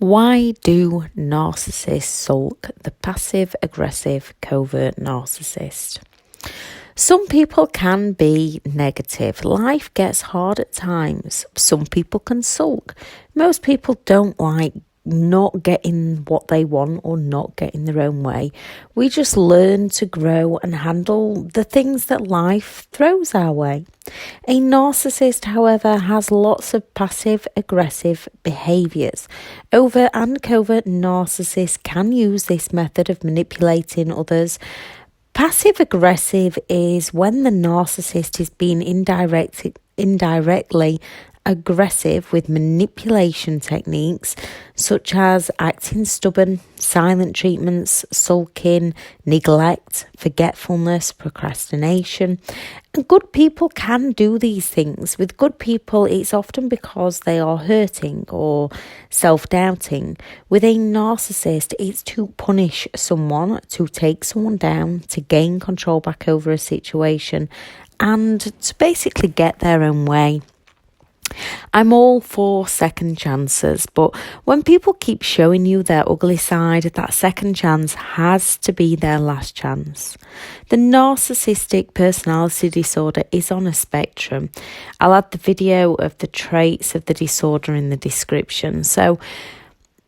Why do narcissists sulk? The passive-aggressive covert narcissist. Some people can be negative. Life gets hard at times. Some people can sulk. Most people don't like not getting what they want or not getting their own way. We just learn to grow and handle the things that life throws our way. A narcissist, however, has lots of passive-aggressive behaviours. Overt and covert narcissists can use this method of manipulating others. Passive-aggressive is when the narcissist is being indirectly aggressive with manipulation techniques such as acting stubborn, silent treatments, sulking, neglect, forgetfulness, procrastination. And good people can do these things. With good people, it's often because they are hurting or self-doubting. With a narcissist, it's to punish someone, to take someone down, to gain control back over a situation, and to basically get their own way. I'm all for second chances, but when people keep showing you their ugly side, that second chance has to be their last chance. The narcissistic personality disorder is on a spectrum. I'll add the video of the traits of the disorder in the description. So,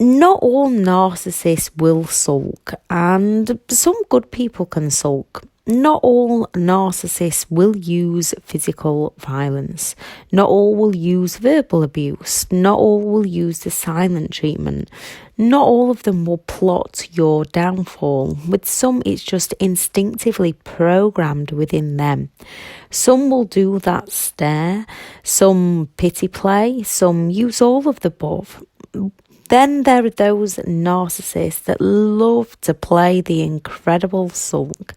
not all narcissists will sulk, and some good people can sulk. Not all narcissists will use physical violence. Not all will use verbal abuse. Not all will use the silent treatment. Not all of them will plot your downfall. With some, it's just instinctively programmed within them. Some will do that stare. Some pity play. Some use all of the above. Then there are those narcissists that love to play the incredible sulk.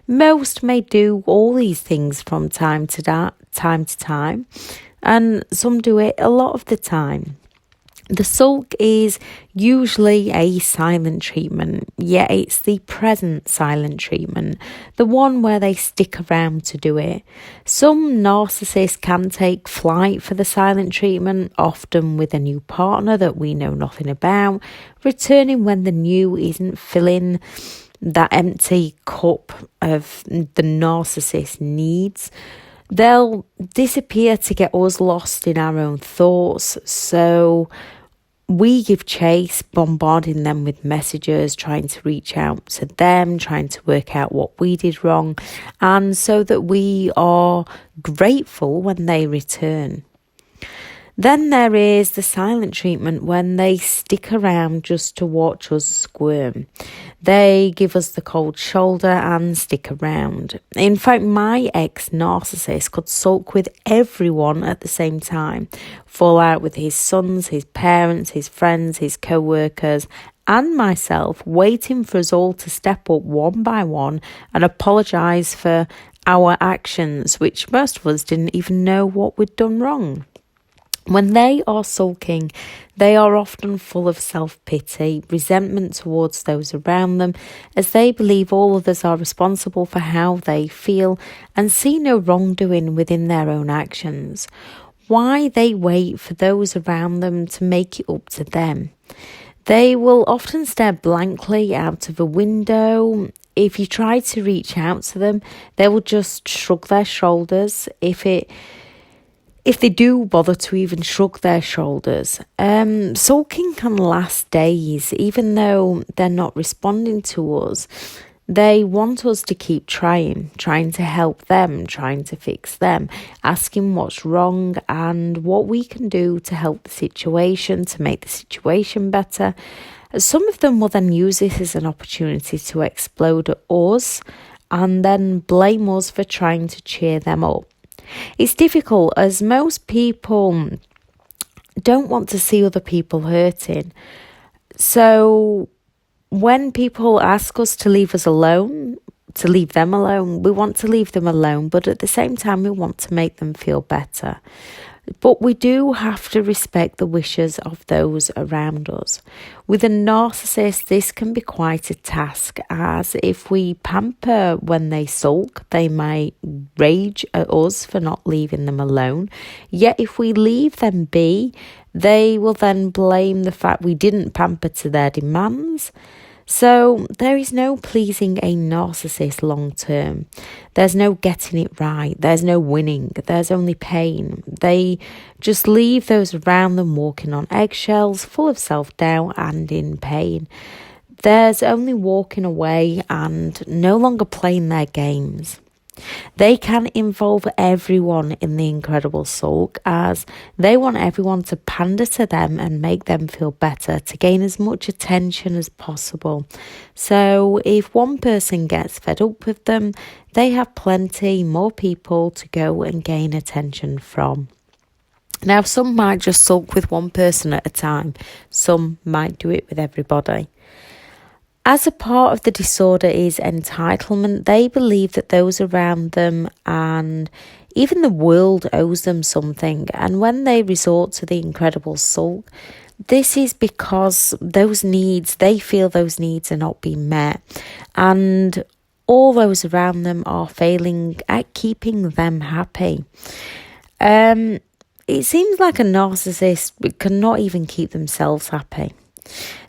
Most may do all these things from time to time, and some do it a lot of the time. The sulk is usually a silent treatment, yet it's the present silent treatment, the one where they stick around to do it. Some narcissists can take flight for the silent treatment, often with a new partner that we know nothing about, returning when the new isn't filling that empty cup of the narcissist needs. They'll disappear to get us lost in our own thoughts, so we give chase, bombarding them with messages, trying to reach out to them, trying to work out what we did wrong, and so that we are grateful when they return. Then there is the silent treatment when they stick around just to watch us squirm. They give us the cold shoulder and stick around. In fact, my ex-narcissist could sulk with everyone at the same time, fall out with his sons, his parents, his friends, his co-workers, and myself, waiting for us all to step up one by one and apologise for our actions, which most of us didn't even know what we'd done wrong. When they are sulking, they are often full of self-pity, resentment towards those around them, as they believe all others are responsible for how they feel and see no wrongdoing within their own actions. Why they wait for those around them to make it up to them. They will often stare blankly out of a window. If you try to reach out to them, they will just shrug their shoulders. If they do bother to even shrug their shoulders. Sulking can last days, even though they're not responding to us. They want us to keep trying to help them, trying to fix them, asking what's wrong and what we can do to help the situation, to make the situation better. Some of them will then use this as an opportunity to explode at us and then blame us for trying to cheer them up. It's difficult as most people don't want to see other people hurting. So when people ask us to leave them alone, we want to leave them alone, but at the same time we want to make them feel better. But we do have to respect the wishes of those around us. With a narcissist, this can be quite a task, as if we pamper when they sulk, they might rage at us for not leaving them alone. Yet if we leave them be, they will then blame the fact we didn't pamper to their demands. So there is no pleasing a narcissist long term. There's no getting it right. There's no winning. There's only pain. They just leave those around them walking on eggshells, full of self-doubt and in pain. There's only walking away and no longer playing their games. They can involve everyone in the Incredible Sulk, as they want everyone to pander to them and make them feel better to gain as much attention as possible. So if one person gets fed up with them, they have plenty more people to go and gain attention from. Now, some might just sulk with one person at a time. Some might do it with everybody. As a part of the disorder is entitlement, they believe that those around them and even the world owes them something. And when they resort to the Incredible Sulk, this is because they feel those needs are not being met. And all those around them are failing at keeping them happy. It seems like a narcissist cannot even keep themselves happy.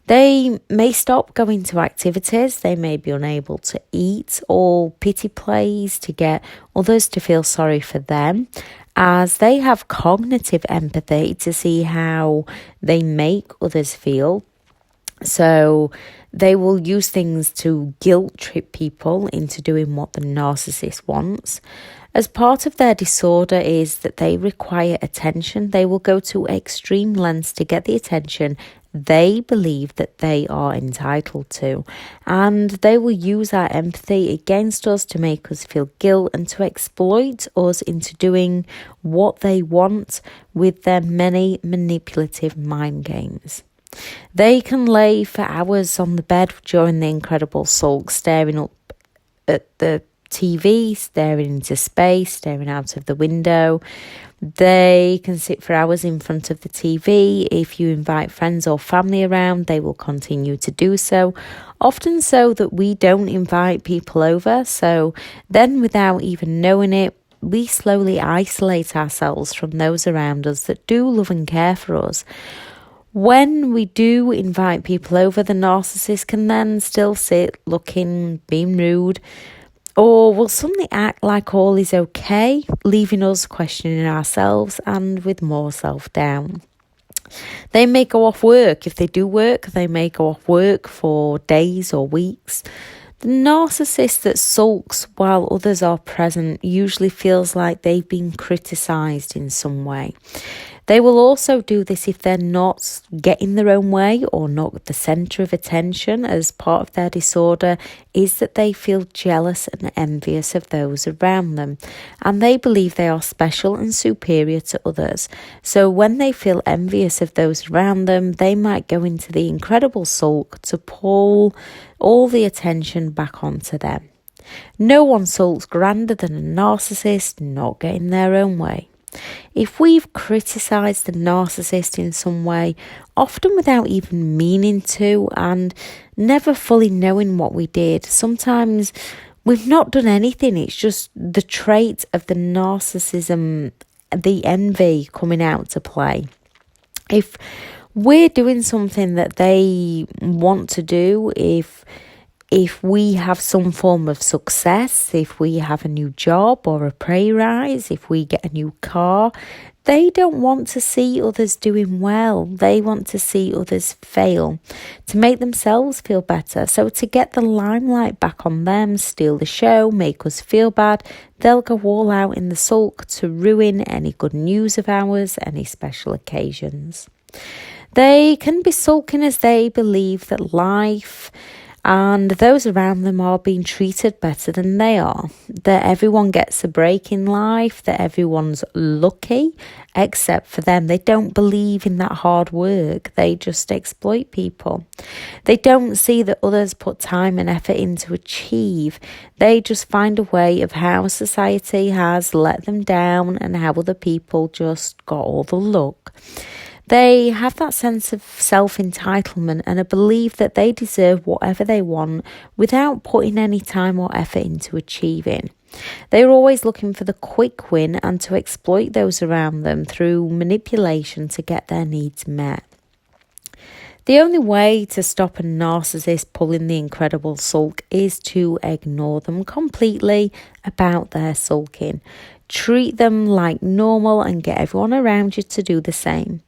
They may stop going to activities, they may be unable to eat, or pity plays to get others to feel sorry for them, as they have cognitive empathy to see how they make others feel. So they will use things to guilt trip people into doing what the narcissist wants. As part of their disorder is that they require attention. They will go to extreme lengths to get the attention they believe that they are entitled to, and they will use our empathy against us to make us feel guilt and to exploit us into doing what they want with their many manipulative mind games. They can lay for hours on the bed during the Incredible Sulk, staring up at the TV, staring into space, staring out of the window. They can sit for hours in front of the TV. If you invite friends or family around, they will continue to do so, often so that we don't invite people over. So then, without even knowing it, we slowly isolate ourselves from those around us that do love and care for us. When we do invite people over, the narcissist can then still sit looking, being rude, or will suddenly act like all is okay, leaving us questioning ourselves and with more self-doubt. They may go off work. If they do work, they may go off work for days or weeks. The narcissist that sulks while others are present usually feels like they've been criticised in some way. They will also do this if they're not getting their own way or not the centre of attention, as part of their disorder is that they feel jealous and envious of those around them, and they believe they are special and superior to others. So when they feel envious of those around them, they might go into the Incredible Sulk to pull all the attention back onto them. No one sulks grander than a narcissist not getting their own way. If we've criticised the narcissist in some way, often without even meaning to and never fully knowing what we did, sometimes we've not done anything. It's just the trait of the narcissism, the envy coming out to play. If we're doing something that they want to do, if we have some form of success, if we have a new job or a pay rise, if we get a new car, they don't want to see others doing well. They want to see others fail to make themselves feel better. So to get the limelight back on them, steal the show, make us feel bad, they'll go all out in the sulk to ruin any good news of ours, any special occasions. They can be sulking as they believe that life and those around them are being treated better than they are, that everyone gets a break in life, that everyone's lucky except for them. They don't believe in that hard work. They just exploit people. They don't see that others put time and effort in to achieve. They just find a way of how society has let them down and how other people just got all the luck. They have that sense of self-entitlement and a belief that they deserve whatever they want without putting any time or effort into achieving. They're always looking for the quick win and to exploit those around them through manipulation to get their needs met. The only way to stop a narcissist pulling the incredible sulk is to ignore them completely about their sulking. Treat them like normal and get everyone around you to do the same.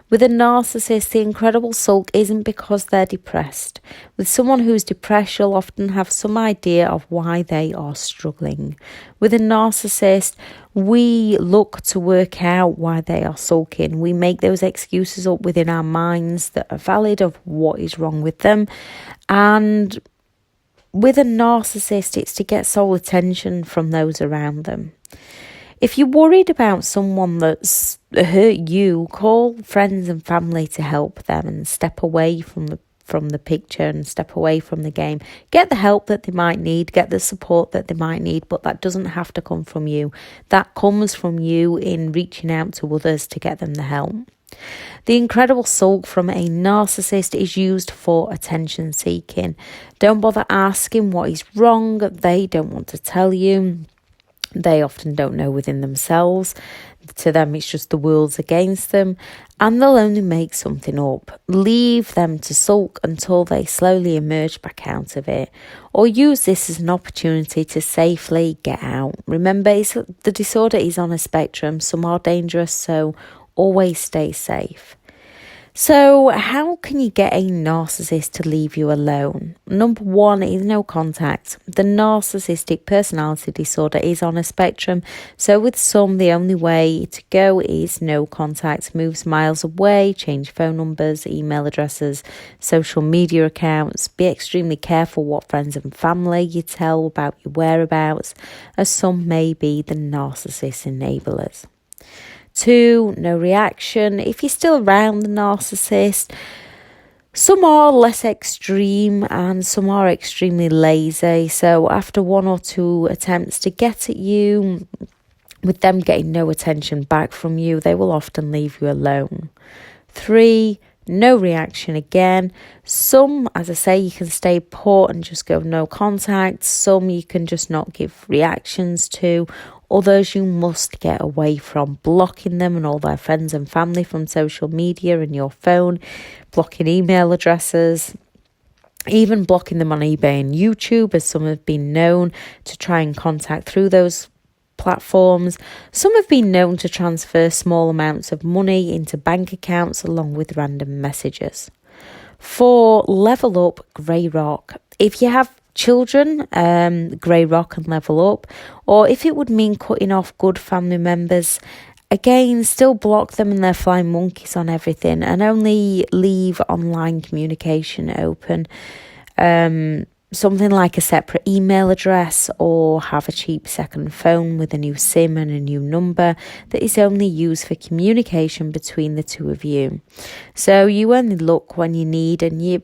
With a narcissist, the incredible sulk isn't because they're depressed. With someone who's depressed, you'll often have some idea of why they are struggling. With a narcissist, we look to work out why they are sulking. We make those excuses up within our minds that are valid of what is wrong with them. And with a narcissist, it's to get sole attention from those around them. If you're worried about someone that's hurt you, call friends and family to help them and step away from the picture and step away from the game. Get the help that they might need, get the support that they might need, but that doesn't have to come from you. That comes from you in reaching out to others to get them the help. The incredible sulk from a narcissist is used for attention seeking. Don't bother asking what is wrong. They don't want to tell you. They often don't know within themselves. To them, it's just the world's against them, and they'll only make something up. Leave them to sulk until they slowly emerge back out of it, or use this as an opportunity to safely get out. Remember, the disorder is on a spectrum. Some are dangerous, so always stay safe. So how can you get a narcissist to leave you alone? Number one is no contact. The narcissistic personality disorder is on a spectrum. So with some, the only way to go is no contact. Moves miles away, change phone numbers, email addresses, social media accounts. Be extremely careful what friends and family you tell about your whereabouts, as some may be the narcissist enablers. 2, no reaction. If you're still around the narcissist, some are less extreme and some are extremely lazy. So after 1 or 2 attempts to get at you, with them getting no attention back from you, they will often leave you alone. 3, no reaction again. Some, as I say, you can stay put and just go no contact. Some you can just not give reactions to. Others you must get away from, blocking them and all their friends and family from social media and your phone, blocking email addresses, even blocking them on eBay and YouTube, as some have been known to try and contact through those platforms. Some have been known to transfer small amounts of money into bank accounts along with random messages. 4, level up, grey rock. If you have children, grey rock and level up, or if it would mean cutting off good family members, again, still block them and their flying monkeys on everything and only leave online communication open. Something like a separate email address, or have a cheap second phone with a new SIM and a new number that is only used for communication between the two of you. So you only look when you need, and you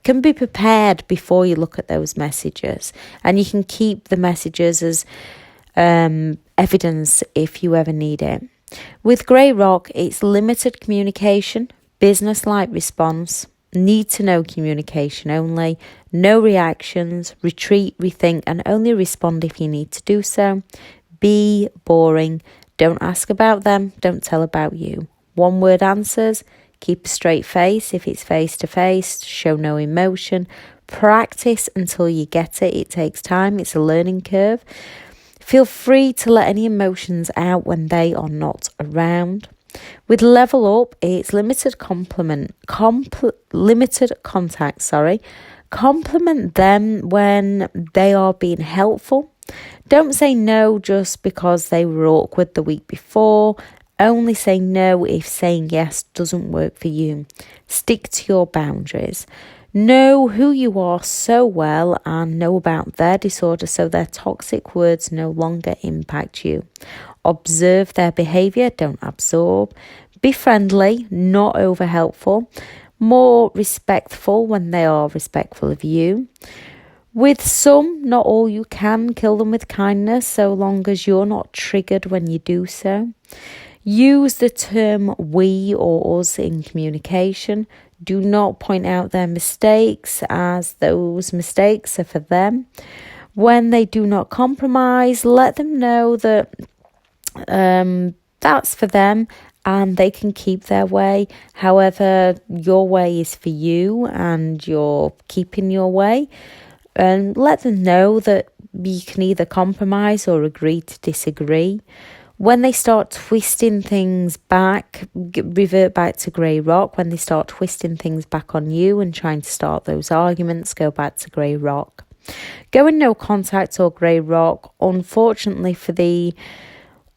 can be prepared before you look at those messages, and you can keep the messages as evidence if you ever need it. With grey rock, it's limited communication, business-like response, need to know communication only, no reactions, retreat, rethink, and only respond if you need to do so. Be boring. Don't ask about them, don't tell about you. 1-word answers. Keep a straight face if it's face-to-face. Show no emotion. Practice until you get it. It takes time. It's a learning curve. Feel free to let any emotions out when they are not around. With level up, it's limited contact. Compliment them when they are being helpful. Don't say no just because they were awkward the week before. Only say no if saying yes doesn't work for you. Stick to your boundaries. know who you are so well and know about their disorder so their toxic words no longer impact you. Observe their behaviour, don't absorb. Be friendly, not over helpful. More respectful when they are respectful of you. With some, not all, you can kill them with kindness so long as you're not triggered when you do so. Use the term we or us in communication. Do not point out their mistakes as those mistakes are for them. When they do not compromise, let them know that that's for them and they can keep their way. However, your way is for you and you're keeping your way. And let them know that you can either compromise or agree to disagree. When they start twisting things back, revert back to grey rock. When they start twisting things back on you and trying to start those arguments, go back to grey rock. Go in no contact or grey rock, unfortunately for the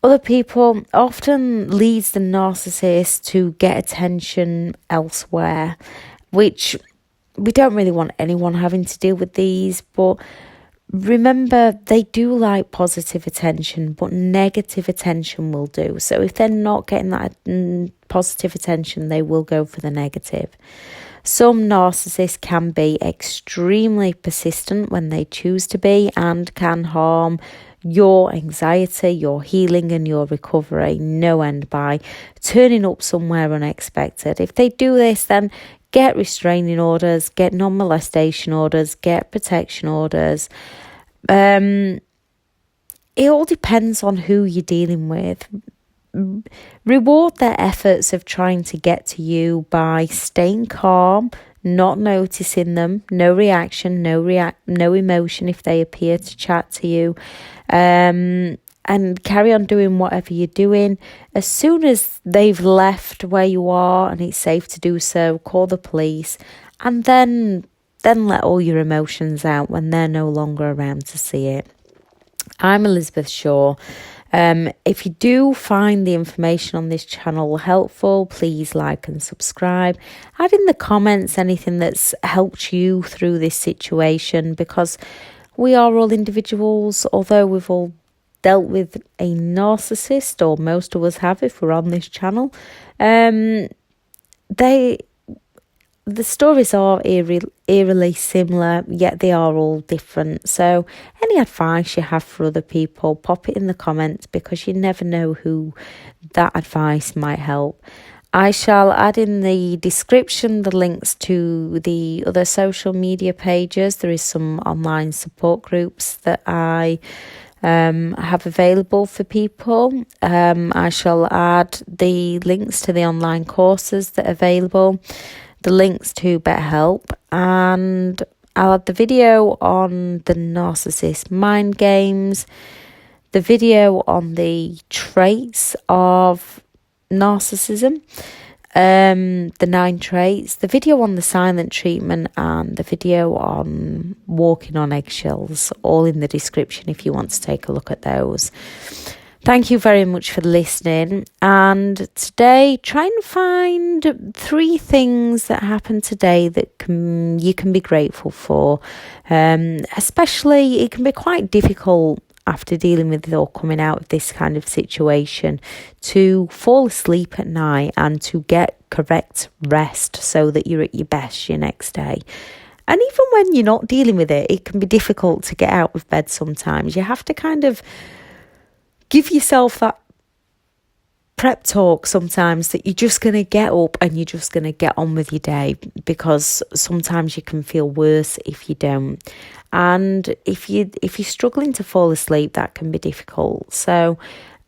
other people, often leads the narcissist to get attention elsewhere, which we don't really want anyone having to deal with these, but remember, they do like positive attention, but negative attention will do. So if they're not getting that positive attention, they will go for the negative. Some narcissists can be extremely persistent when they choose to be and can harm your anxiety, your healing and your recovery no end by turning up somewhere unexpected. If they do this, then get restraining orders, get non-molestation orders, get protection orders. It all depends on who you're dealing with. Reward their efforts of trying to get to you by staying calm, not noticing them, no reaction, no emotion if they appear to chat to you, and carry on doing whatever you're doing. As soon as they've left where you are and it's safe to do so, call the police and then let all your emotions out when they're no longer around to see it. I'm Elizabeth Shaw. If you do find the information on this channel helpful, please like and subscribe. Add in the comments anything that's helped you through this situation, because we are all individuals, although we've all dealt with a narcissist, or most of us have if we're on this channel. The stories are eerily similar, yet they are all different. So any advice you have for other people, pop it in the comments, because you never know who that advice might help. I shall add in the description the links to the other social media pages. There is some online support groups that I have available for people. I shall add the links to the online courses that are available, the links to BetterHelp, and I'll add the video on the narcissist mind games, the video on the traits of narcissism, the 9 traits, the video on the silent treatment, and the video on walking on eggshells, all in the description if you want to take a look at those. Thank you very much for listening. And today, try and find 3 things that happened today that you can be grateful for. Especially, it can be quite difficult after dealing with or coming out of this kind of situation to fall asleep at night and to get correct rest so that you're at your best your next day. And even when you're not dealing with it, it can be difficult to get out of bed sometimes. You have to kind of give yourself that prep talk sometimes that you're just going to get up and you're just going to get on with your day, because sometimes you can feel worse if you don't. And if you're struggling to fall asleep, that can be difficult. So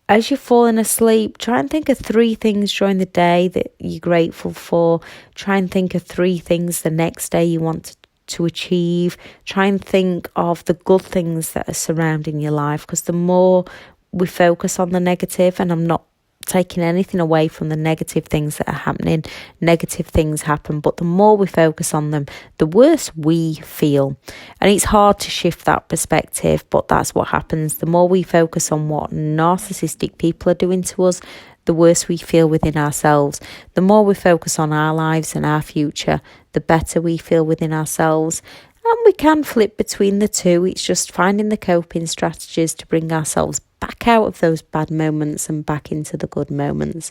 as you're falling asleep, try and think of 3 things during the day that you're grateful for. Try and think of 3 things the next day you want to achieve. Try and think of the good things that are surrounding your life, because the more we focus on the negative, and I'm not taking anything away from the negative things that are happening, negative things happen, but the more we focus on them, the worse we feel. And it's hard to shift that perspective, but that's what happens. The more we focus on what narcissistic people are doing to us, the worse we feel within ourselves. The more we focus on our lives and our future, the better we feel within ourselves. And we can flip between the two. It's just finding the coping strategies to bring ourselves back out of those bad moments and back into the good moments.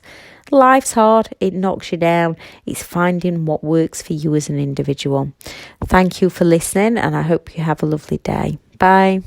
Life's hard. It knocks you down. It's finding what works for you as an individual. Thank you for listening, and I hope you have a lovely day. Bye.